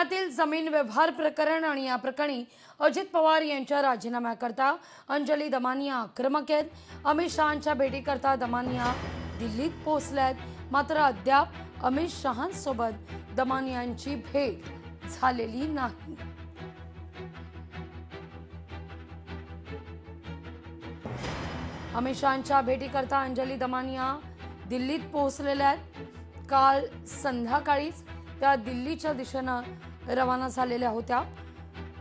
पुण्यातील जमीन व्यवहार प्रकरण आणि या प्रकरणी अजित पवार यांच्या राजीनाम्याकरता अंजली दमानिया आक्रमक आहेत। अमित शहांच्या भेटीकरता दमानिया दिल्लीत पोहोचल्यात, मात्र अद्याप अमित शहांसोबत दमानियांची भेट झालेली नाही। अमित शहांच्या भेटीकरता अंजली दमानिया दिल्लीत पोहोचलेल्या आहेत। काल संध्याकाळीच त्या दिल्लीच्या दिशेने रवाना झालेल्या होत्या।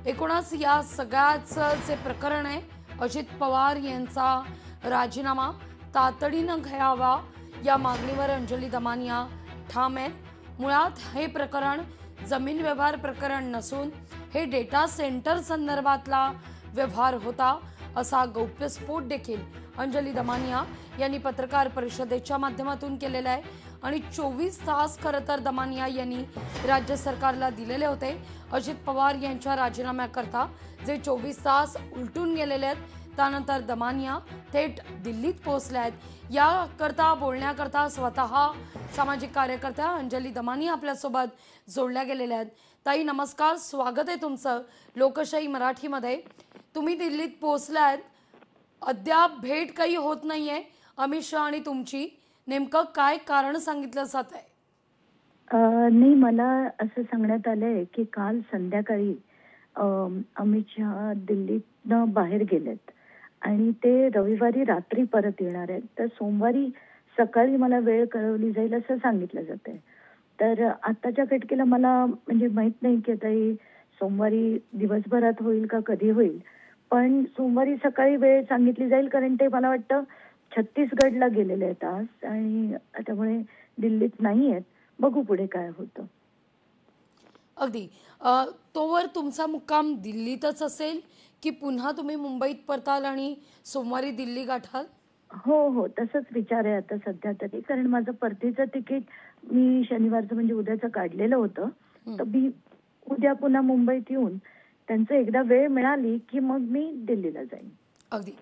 एकूणच या सगळ्याचं जे प्रकरण आहे, अजित पवार यांचा राजीनामा तातडीनं घ्यावा या मागणीवर अंजली दमानिया ठाम आहेत। मुळात हे प्रकरण जमीन व्यवहार प्रकरण नसून हे डेटा सेंटर संदर्भातला व्यवहार होता, असा गौप्यस्फोट देखील अंजली दमानिया यांनी पत्रकार परिषदेच्या माध्यमातून केलेला आहे। आणि 24 तास खरं तर दमानिया यांनी राज्य सरकारला दिलेले होते। अजित पवार यांच्या राजीनाम्याकरता जे 24 तास उलटून गेलेले आहेत, त्यानंतर दमानिया थेट दिल्लीत पोहोचल्या आहेत। याकरता बोलण्याकरता स्वतः सामाजिक कार्यकर्त्या अंजली दमानिया आपल्यासोबत जोडल्या गेलेल्या आहेत। ताई नमस्कार, स्वागत आहे तुमचं लोकशाही मराठीमध्ये। तुम्ही दिल्लीत पोहोचलात, अद्याप भेट काही होत नाहीये अमित शहा आणि तुमची, नेमकं काय कारण सांगितलं जात आहे? नाही, मला असं सांगण्यात आलंय की काल संध्याकाळी अमित शहा दिल्लीतनं बाहेर गेलेत आणि ते रविवारी रात्री परत येणार आहेत। तर सोमवारी सकाळी मला वेळ कळवली जाईल असं सांगितलं जातंय। तर आताच्या घटकेला मला म्हणजे माहित नाही की आता ही सोमवारी दिवसभरात होईल का कधी होईल, पण सोमवारी सकाळी वेळ सांगितली जाईल, कारण ते मला वाटतं छत्तीसगडला गेलेले आहेत आज आणि त्यामुळे दिल्लीत नाही आहेत। बघू पुढे काय होतं। अगदी तोवर तुमचा मुक्काम दिल्लीतच असेल की पुन्हा तुम्ही मुंबईत परताल आणि सोमवारी दिल्ली गाठाल? हो, तसंच विचार आहे आता सध्या तरी, कारण माझं परतीचं तिकीट मी शनिवारचं म्हणजे उद्याचं काढलेलं होतं। तर मी उद्या पुन्हा मुंबईत येऊन त्यांचं एकदा वेळ मिळाली की मग मी दिल्लीला जाईन। अगदी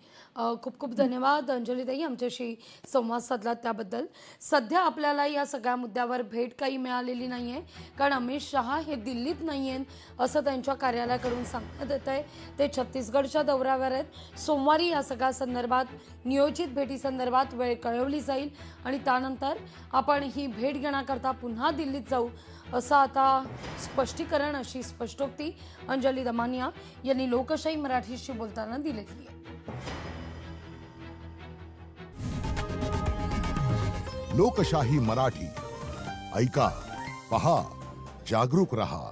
खूप खूप धन्यवाद अंजलीताई, आमच्याशी संवाद साधला त्याबद्दल। सध्या आपल्याला या सगळ्या मुद्द्यावर भेट काही मिळालेली नाही आहे, कारण अमित शहा हे दिल्लीत नाही आहेत असं त्यांच्या कार्यालयाकडून सांगण्यात येत आहे। ते छत्तीसगडच्या दौऱ्यावर आहेत। सोमवारी या सगळ्या संदर्भात नियोजित भेटीसंदर्भात वेळ कळवली जाईल आणि त्यानंतर आपण ही भेट घेण्याकरता पुन्हा दिल्लीत जाऊ असं आता स्पष्टीकरण, अशी स्पष्टोक्ती अंजली दमानिया यांनी लोकशाही मराठीशी बोलताना दिलेली आहे। लोकशाही मराठी ऐका, पहा, जागरूक रहा।